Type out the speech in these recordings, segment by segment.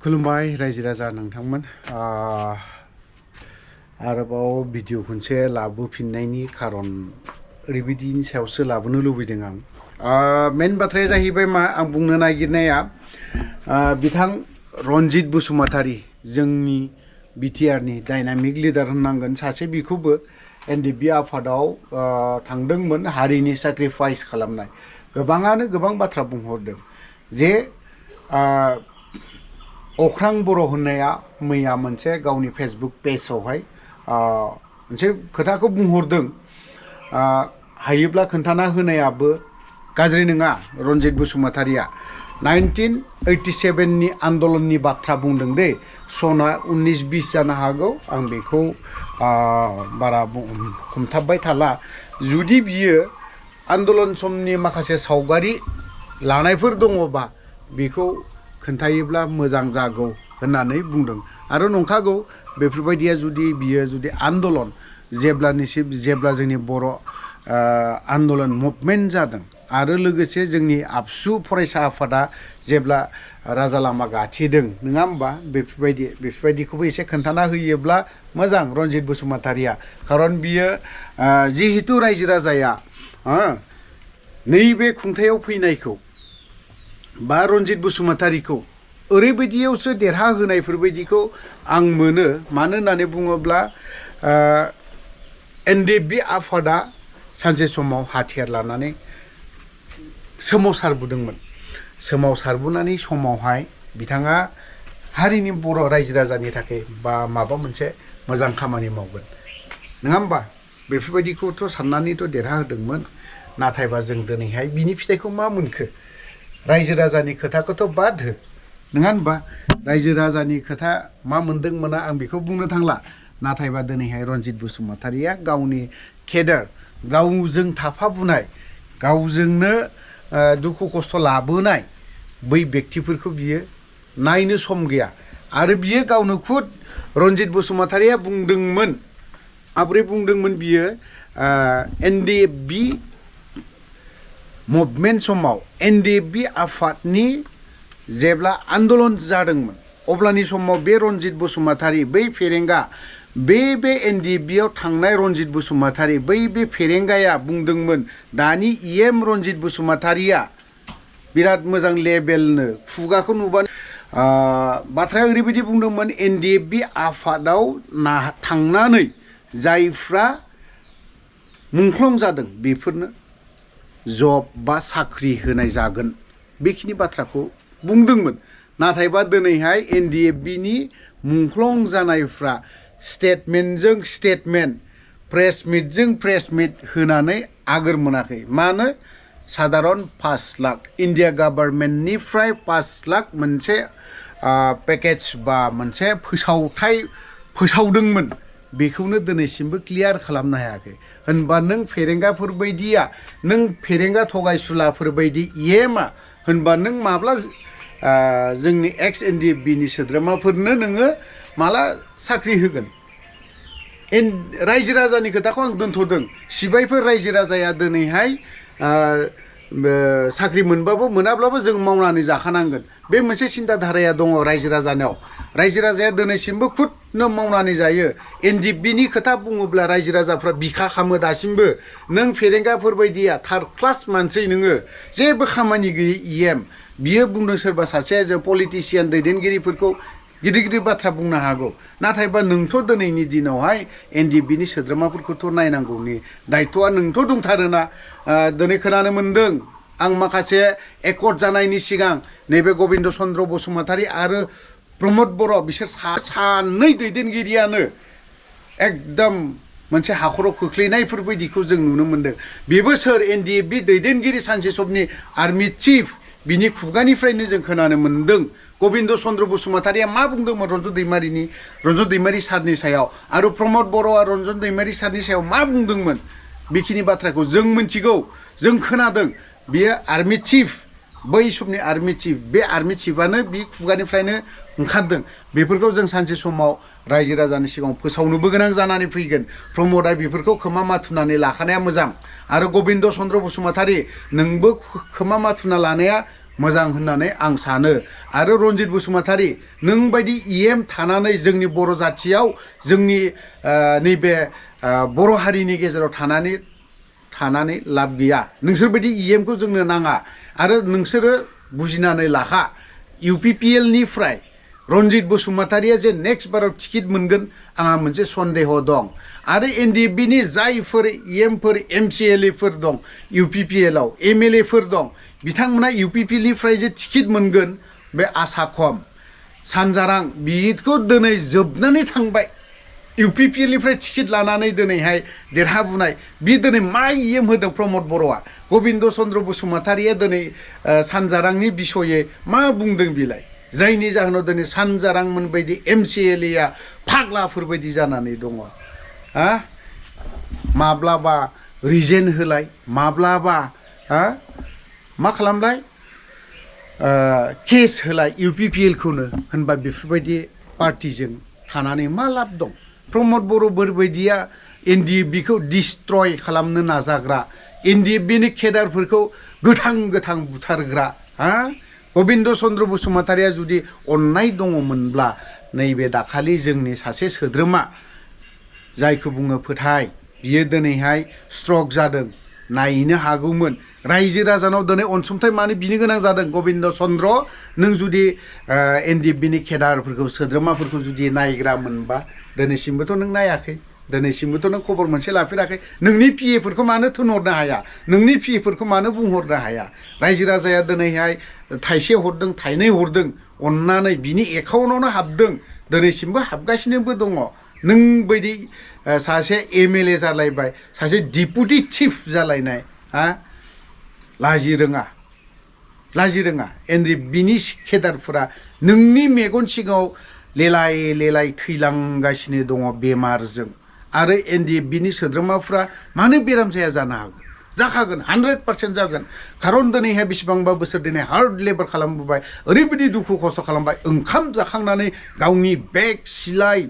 खुलुमबाय रायजो राजा नोंथांमोन आरोबाव भिडिअ खनसे लाबोफिननायनि खारन ओरैबायदिनि सायावसो लाबोनो लुबैदों आं मेन बाथ्राया जाहैबाय मा आं बुंनो नागिरनाया बिथां रनजित बसुमतारी जोंनि बिटिआरनि डायनामिक लिडार होननांगोन सासे बिखौबो एनडिएफबि आफादाव थांदोंमोन हारिनि सेक्रिफाइस खालामनाय गोबाङानो गोबां बाथ्रा बुंहरदों जे अख्रां बर' होननाया मैया मोनसे गावनि फेसबुक पेजआवहाय मोनसे खोथाखौ बुंहरदों हायोब्ला खोन्थाना होनायाबो गाज्रि नङा रनजित बसुमतारीया 1987 नि आन्दलननि बाथ्रा बुंदों दे सना 1920 जानो हागौ आं बेखौ बारा हमथाबबाय थाला जुदि बियो आन्दलन समनि माखासे सावगारि लानायफोर दङबा बेखौ खोन्थायोब्ला मोजां जागौ होननानै बुंदों आरो नंखागौ बेफोरबायदिया बियो जुदि आन्दलन जेब्ला जोंनि बर' आन्दलन मुभमेन्ट जादों आरो लोगोसे जोंनि आबसु फरायसा आफादा जेब्ला राजा लामा गाथेदों नङा होमबा बेफोरबायदिखौबो एसे खोन्थाना होयोब्ला मोजां रनजित बसुमतारीया खारन बियो जिहेतु रायजो राजाया नैबे खुंथायाव फैनायखौ बा रनजित बसुमतारीखौ ओरैबायदियावसो देरहा होनायफोरबायदिखौ आं मोनो मानो होननानै बुङोब्ला एनडिएफबि आफादा सानसे समाव हाथियार लानानै सोमावसारबोनानै समावहाय बिथाङा हारिनि बर' रायजो राजानि थाखाय बा माबा मोनसे मोजां खामानि मावगोन नङा होमबा बेफोरबायदिखौथ' साननानैथ' देरहा होदोंमोन नाथायबा जों दिनैहाय बिनि फिथाइखौ मा मोनखो रायजो राजानि खोथाखौथ' बाद हो नङा होनबा रायजो राजानि खोथा मा मोनदों मोना आं बेखौ बुंनो थांला नाथायबा दिनैहाय रनजित बसुमतारीया गावनि केडार गावजों थाफाबोनाय गावजोंनो दुखु खस्थ' लाबोनाय बै व्यक्तिफोरखौ बियो नायनो सम गैया आरो बियो गावनो खुद रनजित बसुमतारीया बुंदोंमोन माब्रै बुंदोंमोन बियो एनडिएफबि मुभमेन्ट समाव एनडिएफबि आफादनि जेब्ला आन्दलन जादोंमोन अब्लानि समाव बे रनजित बसुमतारी बै फेरेंगा बे एनडिएफबियाव थांनाय रनजित बसुमतारी बे फेरेंगाया बुंदोंमोन दानि इएम रनजित बसुमतारीया बिराद मोजां लेभेलनो खुगाखौ नुबानो बाथ्राया ओरैबायदि बुंदोंमोन एनडिएफबि आफादाव थांनानै जायफ्रा मुंख्लं जादों बेफोरनो जब बा साख्रि होनाय जागोन बेखिनि बाथ्राखौ बुंदोंमोन नाथायबा दिनैहाय एनडिएफबिनि मुंख्लं जानायफ्रा स्टेटमेन्टजों स्टेटमेन्ट प्रेस मिटजों प्रेस मिट होनानै आगोर मोनाखै मानो साधारन 5 लाख इन्डिया गभर्नमेन्टनिफ्राय 5 लाख मोनसे पेकेज बा मोनसे फोसावदोंमोन बेखौनो दिनैसिमबो क्लियार खालामनो हायाखै होनबा नों फेरेंगा थगायसुलाफोरबायदि इएमआ होनबा नों माब्ला जोंनि एक्स एनडिएफबिनि सोद्रोमाफोरनो नोङो माला साख्रि होगोन रायजो राजानि खोथाखौ आं दोनथ'दों सिबायफोर रायजो राजाया दिनैहाय साख्रि मोनबाबो मोनाब्लाबो जों मावनानै जाखानांगोन बे मोनसे सिन्था धाराया दङ रायजो राजानाव रायजो राजाया दिनैसिमबो खुदनो मावनानै जायो एनडिएफबिनि खोथा बुङोब्ला रायजो राजाफ्रा बिखा खामो दासिमबो नों फेरेंगाफोरबायदिया थार्ड क्लास मानसि नोङो जेबो खामानि गैयै इएम बियो बुंदों सोरबा सासेया जों पलिटिसियान दैदेनगिरिफोरखौ गिदिर बाथ्रा बुंनो हागौ नाथायबा नोंथ' दिनैनि दिनावहाय एनडिएफबिनि सोद्रोमाफोरखौथ' नायनांगौनि दायथ'आ नोंथ' दंथारोना दिनै खोनानो मोन्दों आं माखासे एकर्ड जानायनि सिगां नैबे गबिन्द चन्द्र बसुमतारी आरो प्रमद बर' बिसोर सानै दैदेनगिरियानो एकदम मोनसे हाखराव खोख्लैनायफोरबायदिखौ जों नुनो मोन्दों बेबो सोर एनडिएफबि दैदेनगिरि सानसे समनि आर्मि चिफ बिनि खुगानिफ्रायनो जों खोनानो मोन्दों गबिन्द चन्द्र बसुमतारीया मा बुंदोंमोन रन्जन दैमारि सारनि सायाव आरो प्रमद बर'आ रन्जन दैमारि सारनि सायाव मा बुंदोंमोन बेखिनि बाथ्राखौ जों मिथिगौ जों खोनादों बियो आर्मि चिफ बै समनि आर्मि चिफ बे आर्मि चिफआनो बि खुगानिफ्रायनो ओंखारदों बेफोरखौ जों सानसे समाव रायजो राजानि सिगाङाव फोसावनोबो गोनां जानानै फैगोन प्रमदआ बेफोरखौ खोमा माथुनानै लाखानाया मोजां आरो गबिन्द चन्द्र बसुमतारी नोंबो खोमा माथुना लानाया मोजां होननानै आं सानो आरो रन्जित बसुमतारी नों बायदि इएम थानानै जोंनि बर' जाथियाव जोंनि नैबे बर' हारिनि गेजेराव थानानै लाब गैया नोंसोर बायदि इएमखौ जोंनो नाङा आरो नोंसोरो बुजिनानै लाखा UPPL निफ्राय रन्जित बसुमतारीया जे नेक्स्ट बाराव टिकेट मोनगोन आंहा मोनसे सन्देह दं आरो NDFB नि जायफोर इएमफोर MCLA फोर दं UPPL आव MLA फोर दं बिथांमोना UPPL निफ्राय जे टिकेट मोनगोन बे आसा खम सानजारां बिखौ दिनै जोबनानै थांबाय UPPL निफ्राय टिकेट लानानै दिनैहाय देरहाबोनाय बि दिनै मा इएम होदों प्रमद बर'आ गबिन्द चन्द्र बसुमतारीया दिनै सानजारांनि बिसयै मा बुंदों बिलाय जायनि जाहोनाव दिनै सानजारांमोन बायदि MCLA आ फाग्लाफोर बायदि जानानै दङ हा माब्लाबा रिजेन होलाय माब्लाबा हा मा खालामलाय केस होलाय UPPL खौनो होनबा बेफोरबायदि पार्टिजों थानानै मा लाब दं प्रमद बर'फोर बायदिया NDFB खौ डिस्ट्रय खालामनो नाजाग्रा NDFB नि केडारफोरखौ गोथां बुथारग्रा हा गबिन्द चन्द्र बसुमतारीया जुदि अननाय दङमोनब्ला नैबे दाखालि जोंनि सासे सोद्रोमा जायखौ बुङो फोथाय बियो दिनैहाय स्ट्रक जादों नायनो हागौमोन रायजो राजानाव दिनै अनसुंथाइ मानो बिनो गोनां जादों गबिन्द चन्द्र नों जुदि NDFB नि केडारफोरखौ सोद्रोमाफोरखौ जुदि नायग्रा मोनबा दिनैसिमबोथ' नों नायाखै दिनैसिमबोथ' नों खबर मोनसे लाफेराखै नोंनि PA फोरखौ मानो थोनहरनो हाया नोंनि PA फोरखौ मानो बुंहरनो हाया रायजो राजाया दिनैहाय थाइसे हरदों थाइनै हरदों अननानै बिनि एकाउन्टआवनो हाबदों दिनैसिमबो हाबगासिनोबो दङ नों बायदि सासे MLA जालायबाय सासे डिपुटि चिफ जालायनाय हा लाजि रोङा NDFB नि केडारफोरा नोंनि मेगन सिगाङाव लेलाय थैलांगासिनो दङ बेमारजों आरो NDFB नि सोद्रोमाफ्रा मानो बेराम जाया जानो हागौ जाखागोन 100% जागोन खारन दिनैहाय बेसेबांबा बोसोर दिनै हार्ड लेबार खालामबोबाय ओरैबायदि दुखु खस्थ' खालामबाय ओंखाम जाखांनानै गावनि बेग सिलाय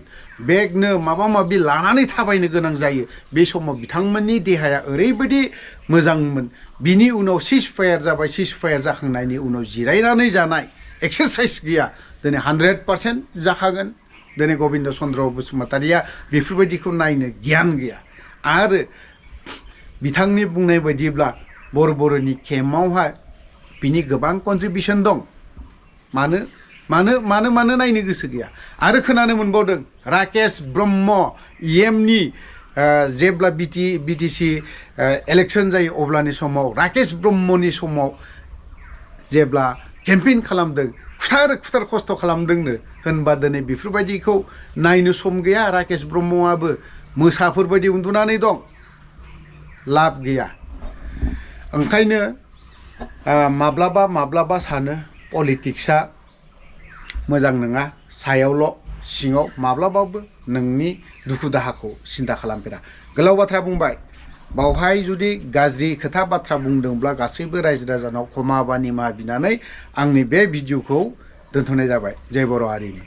बेगनो माबा माबि लानानै थाबायनो गोनां जायो बे समाव बिथांमोननि देहाया ओरैबायदि मोजांमोन बिनि उनाव सिजफायार जाबाय सिजफायार जाखांनायनि उनाव जिरायनानै जानाय एक्सारसाइज गैया दिनै 100% जाखागोन दिनै गबिन्द चन्द्र बसुमतारीया बेफोरबायदिखौ नायनो गियान गैया आरो बिथांनि बुंनाय बायदिब्ला बर'नि केम्पआवहाय बिनि गोबां कन्ट्रिबिउसन दं मानो नायनो गोसो गैया आरो खोनानो मोनबावदों राकेश ब्रह्म इएमनि जेब्ला BTC इलेक्शन जायो अब्लानि समाव राकेश ब्रह्मनि समाव जेब्ला केम्पेइन खालामदों खुथार खस्थ' खालामदोंनो होनबा दिनै बेफोरबायदिखौ नायनो सम गैया राकेश ब्रह्मआबो मोसाफोर बायदि उन्दुनानै दं लाब गैया ओंखायनो माब्लाबा सानो पलिटिक्सआ मोजां नङा सायावल' सिङाव माब्लाबाबो नोंनि दुखु दाहाखौ सिन्था खालामफेरा गोलाव बाथ्रा बुंबाय बावहाय जुदि गाज्रि खोथा बाथ्रा बुंदोंब्ला गासैबो रायजो राजानाव क्षमा बा निमाहा बिनानै आंनि बे भिडिअखौ दोनथ'नाय जाबाय जय बर' हारिनि